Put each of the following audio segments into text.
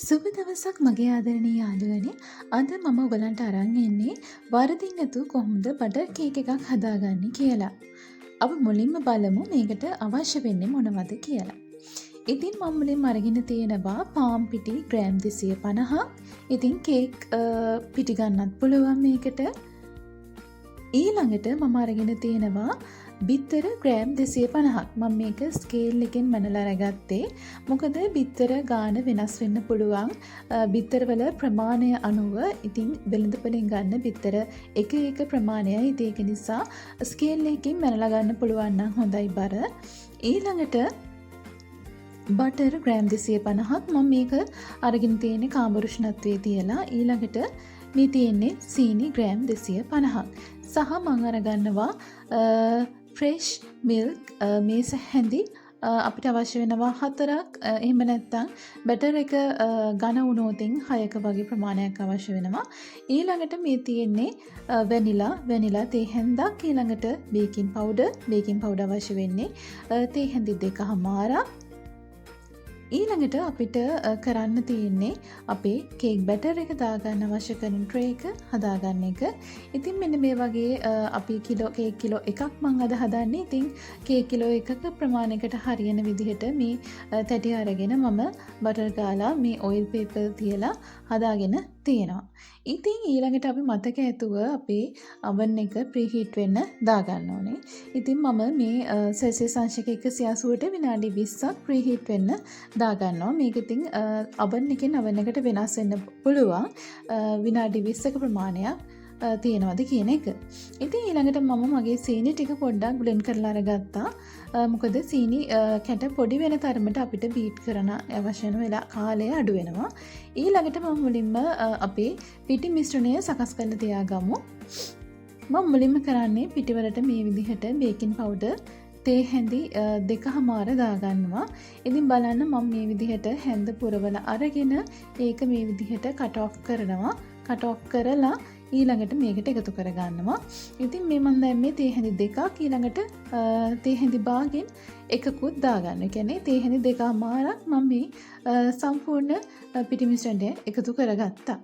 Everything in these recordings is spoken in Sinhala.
සුබ දවසක් මගේ ආදරණීය යාළුවනේ. අද මම ඔයගලන්ට අරන් එන්නේ වරදින් නැතුව කොහොමද බටර් කේක් එකක් හදාගන්නේ කියලා. අපි මුලින්ම බලමු මේකට අවශ්‍ය වෙන්නේ මොනවද කියලා. ඉතින් මම මුලින්ම අරගෙන තියෙනවා පාන් පිටි ග්‍රෑම් 250ක්. ඉතින් කේක් පිටි ගන්නත් පුළුවන් මේකට. ඊළඟට මම අරගෙන තියෙනවා බිත්තර ග්‍රෑම් 250ක්. මම මේක ස්කේල් එකෙන් මනලා අරගත්තේ. මොකද බිත්තර ගාන වෙනස් වෙන්න පුළුවන්. බිත්තර වල ප්‍රමාණය අනුව ඉතින් වෙළඳපොලෙන් ගන්න බිත්තර එක එක ප්‍රමාණයයි. ඉතින් ඒක නිසා ස්කේල් එකකින් මනලා ගන්න පුළුවන් නම් හොඳයි බර. ඊළඟට බටර් ග්‍රෑම් 250ක් මම මේක අරගෙන තියෙන්නේ කාමර උෂ්ණත්වයේ තියලා. ඊළඟට මේ තියෙන්නේ සීනි ග්‍රෑම් 250ක්. සහ මම අරගන්නවා ෆ්‍රෙෂ් මිල්ක් මේස හැඳි අපිට අවශ්‍ය වෙනවා 4ක්. එහෙම නැත්නම් බැටර් එක ඝන වුණොතින් 6ක වගේ ප්‍රමාණයක් අවශ්‍ය වෙනවා. ඊළඟට මේ තියෙන්නේ වැනිලා තේ හැන්දක්. ඊළඟට බේකින් පවුඩර් අවශ්‍ය වෙන්නේ තේ හැඳි 2මාරක්. ඊළඟට අපිට කරන්න තියෙන්නේ අපේ කේක් බැටර් එක දාගන්න අවශ්‍ය කරන ට්‍රේ එක හදාගන්න එක. ඉතින් මෙන්න මේ වගේ අපි කේක් කිලෝ එකක් මං අද හදන්නේ. ඉතින් කේක් කිලෝ එකක ප්‍රමාණයකට හරියන විදිහට මේ තැටි අරගෙන මම බටර් ගාලා මේ ඔයිල් පේපර් තියලා හදාගෙන තියෙනවා. ඉතින් ඊළඟට අපි මතක ඇතුව අපේ oven එක ප්‍රීහීට් වෙන්න දාගන්න ඕනේ. ඉතින් මම මේ සෙල්සියස් අංශක 180ට විනාඩි 20ක් ප්‍රීහීට් වෙන්න දාගන්නවා. මේක ඉතින් oven එකෙන් oven එකට වෙනස් වෙන්න පුළුවන් විනාඩි 20ක ප්‍රමාණයක් තියෙනවද කියන එක. ඉතින් ඊළඟට මම මගේ සීනි ටික පොඩ්ඩක් බ්ලෙන්ඩ් කරලා අරගත්තා. මොකද සීනි කැට පොඩි වෙන තරමට අපිට බීට් කරන අවශ්‍ය වෙන වෙලා කාලය අඩු වෙනවා. ඊළඟට මම මුලින්ම අපේ පිටි මිශ්‍රණය සකස් කරලා තියාගමු. මම මුලින්ම කරන්නේ පිටිවලට මේ විදිහට බේකින් පවුඩර් තේ හැඳි 2මාර දාගන්නවා. ඉතින් බලන්න මම මේ විදිහට හැඳ පුරවල අරගෙන ඒක මේ විදිහට කට් ඔෆ් කරනවා. කට් ඔෆ් කරලා ඊළඟට මේකට එකතු කරගන්නවා. ඉතින් මේ මම දැන් මේ තේ හැඳි දෙකක් ඊළඟට තේ හැඳි භාගෙන් එකකුත් දාගන්න. ඒ කියන්නේ තේ හැඳි 2මාරක් මම මේ සම්පූර්ණ පිටි මිශ්‍රණය එකතු කරගත්තා.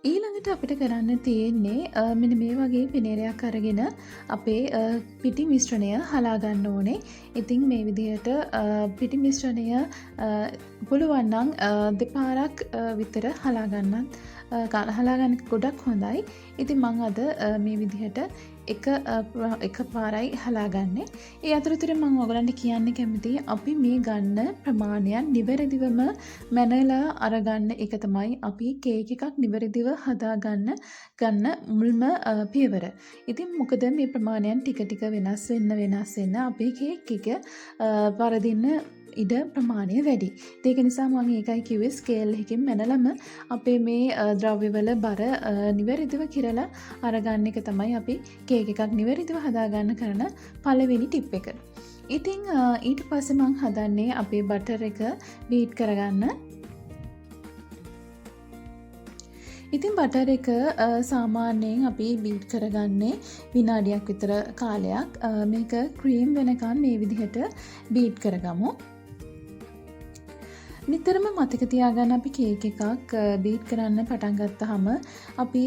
ඊළඟට අපිට කරන්න තියෙන්නේ මෙන්න මේ වගේ පිනේරයක් අරගෙන අපේ පිටි මිශ්‍රණය හලා ගන්න ඕනේ. ඉතින් මේ විදිහට පිටි මිශ්‍රණය පුළුවන් නම් දෙපාරක් විතර හලා ගන්න ගොඩක් හොඳයි. ඉතින් මම අද මේ විදිහට එක පාරයි හලාගන්නේ. ඒ අතරතුර මම ඔයගලන්ට කියන්න කැමතියි අපි මේ ගන්න ප්‍රමාණයන් නිවැරදිවම මැනලා අරගන්න එක තමයි අපි කේක් එකක් නිවැරදිව හදාගන්න මුල්ම පියවර. ඉතින් මොකද මේ ප්‍රමාණයන් ටික ටික වෙනස් වෙන්න අපේ කේක් එක වරදින්න ඉඩ ප්‍රමාණය වැඩි. ඒක නිසා මම ඒකයි කිව්වේ ස්කේල් එකකින් මැනලම අපේ මේ ද්‍රව්‍යවල බර නිවැරදිව කිරලා අරගන්න එක තමයි අපි කේක් එකක් නිවැරදිව හදාගන්න කරන පළවෙනි ටිප් එක. ඉතින් ඊට පස්සේ මම හදන්නේ අපේ බටර් එක බීට් කරගන්න. ඉතින් බටර් එක සාමාන්‍යයෙන් අපි බීට් කරගන්නේ විනාඩියක් විතර කාලයක්. මේක ක්‍රීම් වෙනකන් මේ විදිහට බීට් කරගමු. නිතරම මතක තියාගන්න අපි කේක් එකක් බීට් කරන්න පටන් ගත්තාම අපි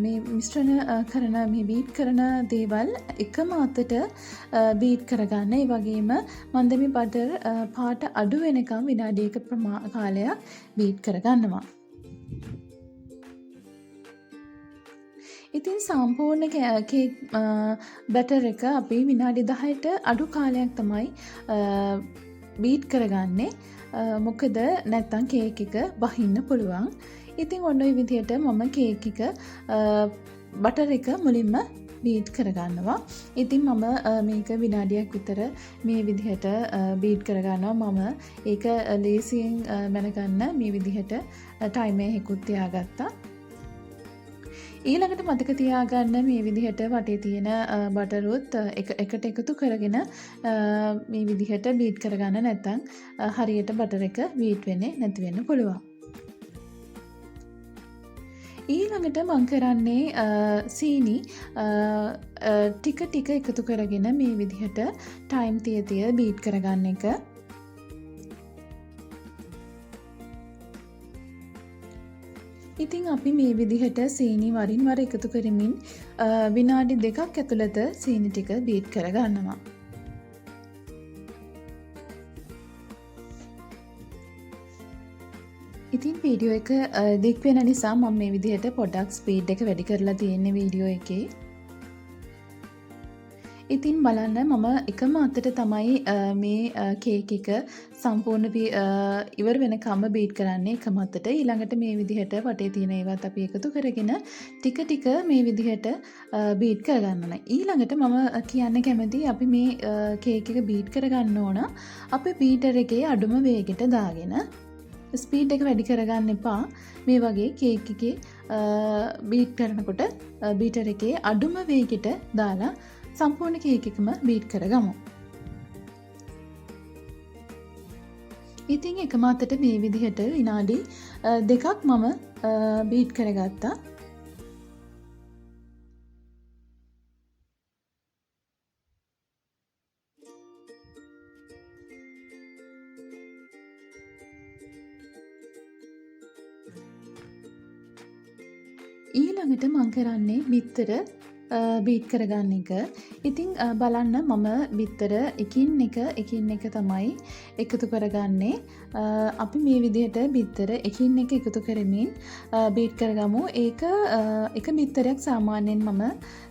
මේ මිශ්‍රණ කරන මේ බීට් කරන දේවල් එකම අතට බීට් කරගන්න. ඒ වගේම මම මේ බටර් පාට අඩු වෙනකම් විනාඩියක කාලයක් බීට් කරගන්නවා. ඉතින් සම්පූර්ණ කේක් බැටර් එක අපි විනාඩි 10ට අඩු කාලයක් තමයි බීට් කරගන්නේ. මොකද නැත්තම් කේක් එක බහින්න පුළුවන්. ඉතින් ඔන්න ඔය විදිහට මම කේක් එක බටර් එක මුලින්ම බීට් කරගන්නවා. ඉතින් මම මේක විනාඩියක් විතර මේ විදිහට බීට් කරගන්නවා. මම ඒක ලේසියෙන් මැනගන්න මේ විදිහට ටයිමර් එකකුත් තියාගත්තා. ඊළඟට මතක තියාගන්න මේ විදිහට වටේ තියෙන බටරුත් එකට එකතු කරගෙන මේ විදිහට බීට් කරගන්න. නැත්නම් හරියට බටර් එක බීට් වෙන්නේ නැති වෙන්න පුළුවන්. ඊළඟට මං කරන්නේ සීනි ටික ටික එකතු කරගෙන මේ විදිහට ටයිම් තිය බීට් කරගන්න එක. ඉතින් අපි මේ විදිහට සීනි වරින් වර එකතු කරමින් විනාඩි 2ක් ඇතුළත සීනි ටික බීට් කරගන්නවා. ඉතින් වීඩියෝ එක දික් වෙන නිසා මම මේ විදිහට පොඩ්ඩක් ස්පීඩ් එක වැඩි කරලා තියෙන්නේ වීඩියෝ එකේ. ඉතින් බලන්න මම එකම අතට තමයි මේ කේක් එක සම්පූර්ණ ඉවර වෙනකම්ම බීට් කරන්නේ එකම අතට. ඊළඟට මේ විදිහට වටේ තියෙන ඒවත් අපි එකතු කරගෙන ටික ටික මේ විදිහට බීට් කරගන්න ඕන. ඊළඟට මම කියන්න කැමති අපි මේ කේක් එක බීට් කරගන්න ඕන අපි බීටර් එකේ අඩුම වේගෙට දාගෙන. ස්පීඩ් එක වැඩි කරගන්න එපා. මේ වගේ කේක් එකේ බීට් කරනකොට බීටර් එකේ අඩුම වේගෙට දාලා සම්පූර්ණ කේක් එකම බීට් කරගමු. ඉතින් එකම අතට මේ විදිහට විනාඩි 2ක් මම බීට් කරගත්තා. ඊළඟට මං කරන්නේ බිත්තර බීට් කරගන්න එක. ඉතින් බලන්න මම බිත්තර එකින් එක තමයි එකතු කරගන්නේ. අපි මේ විදිහට බිත්තර එකින් එක එකතු කරමින් බීට් කරගමු. ඒක එක බිත්තරයක් සාමාන්‍යයෙන් මම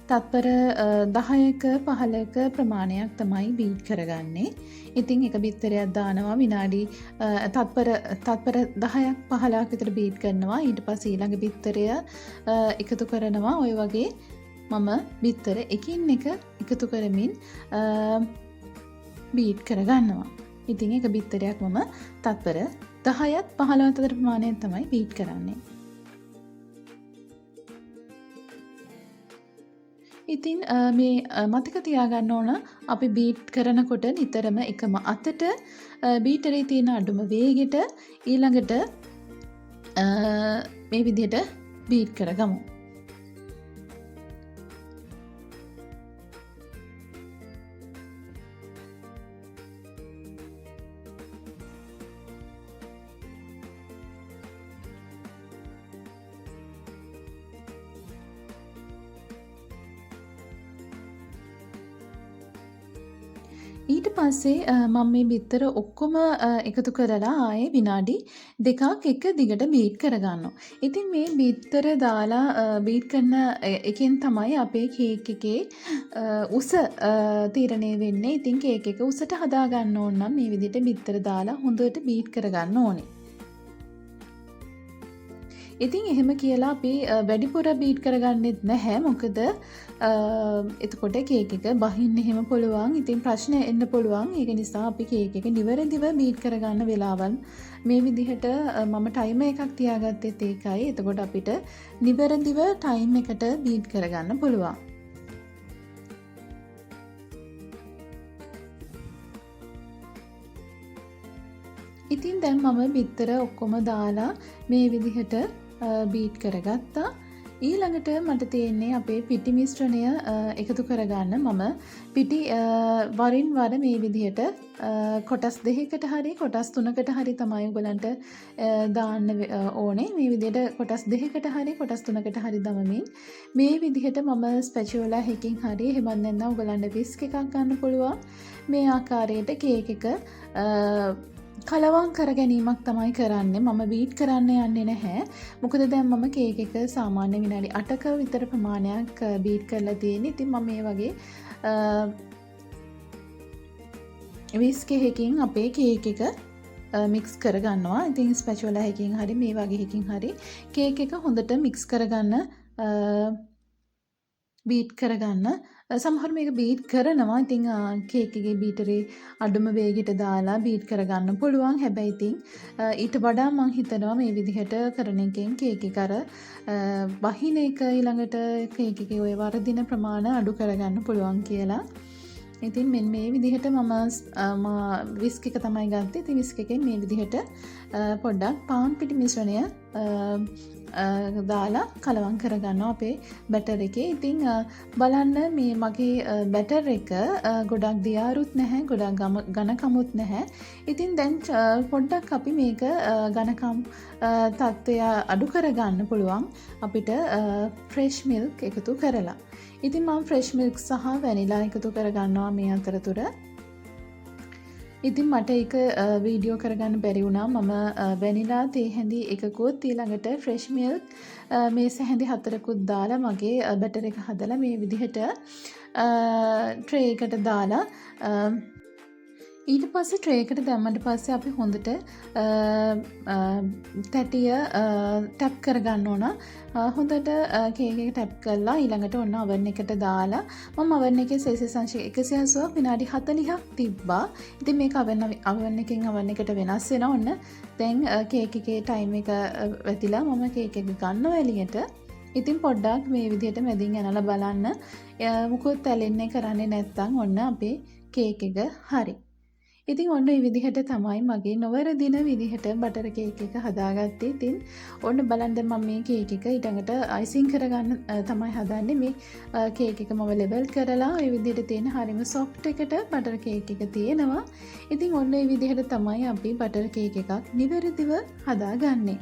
තත්පර 10ක 15ක ප්‍රමාණයක් තමයි බීට් කරගන්නේ. ඉතින් එක බිත්තරයක් දානවා විනාඩි තත්පර 10ක් 15ක් විතර බීට් කරනවා. ඊට පස්සේ ඊළඟ බිත්තරය එකතු කරනවා. ඔය වගේ මම බිත්තර එකින් එක එකතු කරමින් බීට් කරගන්නවා. ඉතින් එක බිත්තරයක් මම තත්පර 10ත් 15ත් අතර ප්‍රමාණයෙන් තමයි බීට් කරන්නේ. ඉතින් මේ මතක තියාගන්න ඕන අපි බීට් කරනකොට නිතරම එකම අතට බීටරේ තියෙන අඩුම වේගෙට ඊළඟට මේ විදිහට බීට් කරගමු. ඊට පස්සේ මම මේ බිත්තර ඔක්කොම එකතු කරලා ආයේ විනාඩි 2ක් එක දිගට බීට් කරගන්නවා. ඉතින් මේ බිත්තර දාලා බීට් කරන එකෙන් තමයි අපේ කේක් එකේ උස තීරණය වෙන්නේ. ඉතින් කේක් එක උසට හදා ගන්න ඕන නම් මේ විදිහට බිත්තර දාලා හොඳට බීට් කරගන්න ඕනේ. ඉතින් එහෙම කියලා අපි වැඩිපුර බීට් කරගන්නෙත් නැහැ. මොකද එතකොට කේක් එක බහින්න එහෙම පුළුවන්. ඉතින් ප්‍රශ්න එන්න පුළුවන්. ඒක නිසා අපි කේක් එක නිවැරදිව බීට් කරගන්න වෙලාවල් මේ විදිහට මම ටයිමර් එකක් තියාගත්තෙත් ඒකයි. එතකොට අපිට නිවැරදිව ටයිම් එකට බීට් කරගන්න පුළුවන්. ඉතින් දැන් මම බිත්තර ඔක්කොම දාලා මේ විදිහට බීට් කරගත්තා. ඊළඟට මට තියෙන්නේ අපේ පිටි මිශ්‍රණය එකතු කරගන්න. මම පිටි වරින් වර මේ විදිහට කොටස් 2කට හරි කොටස් 3කට හරි තමයි ඔයගලන්ට දාන්න ඕනේ. මේ විදිහට කොටස් 2කට හරි කොටස් 3කට හරි දමමින් මේ විදිහට මම ස්පැචුලා එකකින් හරි එහෙම නැත්නම් ඔයගලන්ට විස්ක් එකක් ගන්න පුළුවන්. මේ ආකාරයට කේක් එක කලවම් කර ගැනීමක් තමයි කරන්නේ. මම බීට් කරන්න යන්නේ නැහැ. මොකද දැන් මම කේක් එක සාමාන්‍ය විනාඩි 8ක විතර ප්‍රමාණයක් බීට් කරලා තියෙන්නේ. ඉතින් මම මේ වගේ විස්ක් එකකින් අපේ කේක් එක මික්ස් කරගන්නවා. ඉතින් ස්පැචුලා එකකින් හරි මේ වගේ එකකින් හරි කේක් එක හොඳට මික්ස් කරගන්න බීට් කරගන්න. සමහර මේක බීට් කරනවා. ඉතින් කේක් එකේ බීටරේ අඩුම වේගෙට දාලා බීට් කරගන්න පුළුවන්. හැබැයි ඉතින් ඊට වඩා මම හිතනවා මේ විදිහට කරන එකෙන් කේක් එක අර බහින එක ඊළඟට කේක් එකේ ඔය වර්ධින ප්‍රමාණය අඩු කරගන්න පුළුවන් කියලා. ඉතින් මෙන්න මේ විදිහට මම විස්ක් එක තමයි ගත්තේ. ඉතින් විස්ක් එකෙන් මේ විදිහට පොඩ්ඩක් පාන් පිටි මිශ්‍රණය දාලා කලවම් කරගන්නවා අපේ බැටර් එකේ. ඉතින් බලන්න මේ මගේ බැටර් එක ගොඩක් දියාරුත් නැහැ, ගොඩක් ඝනකමුත් නැහැ. ඉතින් දැන් පොඩ්ඩක් අපි මේක ඝනකම් තත්ත්වය අඩු කරගන්න පුළුවන් අපිට ෆ්‍රෙෂ් මිල්ක් එකතු කරලා. ඉතින් මම ෆ්‍රෙෂ් මිල්ක් සහ වැනිලා එකතු කරගන්නවා මේ අතරතුර. ඉතින් මට ඒක වීඩියෝ කරගන්න බැරි වුණා. මම වැනිලා තේ හැඳි එකකුත් ඊළඟට ෆ්‍රෙෂ් මිල්ක් මේස හැඳි 4කුත් දාලා මගේ බැටර් එක හදලා මේ විදිහට ට්‍රේ එකට දාලා ඊට පස්සේ ට්‍රේ එකට දැම්මට පස්සේ අපි හොඳට තැටිය ටැප් කරගන්න ඕන. හොඳට කේක් එක ටැප් කරලා ඊළඟට ඔන්න oven එකට දාලා මම oven එකේ සෙල්සියස් අංශය 180ක් විනාඩි 40ක් තිබ්බා. ඉතින් මේක oven එකෙන් oven එකට වෙනස් වෙනවා. ඔන්න දැන් කේක් එකේ ටයිම් එක වැතිලා මම කේක් එක ගන්නවා එළියට. ඉතින් පොඩ්ඩක් මේ විදිහට මැදින් යනලා බලන්න. මොකොත් ඇලෙන්නේ කරන්නේ නැත්නම් ඔන්න අපේ කේක් එක හරි. ඉතින් ඔන්න මේ විදිහට තමයි මගේ නොවරදින විදිහට බටර් කේක් එක හදාගත්තේ. ඉතින් ඔන්න බලන්න මම මේ කේක් එක ඊටඟට අයිසිං කරගන්න තමයි හදන්නේ. මේ කේක් එක මම ලෙවල් කරලා මේ විදිහට තියෙන හරිම සොෆ්ට් එකට බටර් කේක් එක තියෙනවා. ඉතින් ඔන්න මේ විදිහට තමයි අපි බටර් කේක් එකක් නිවැරදිව හදාගන්නේ.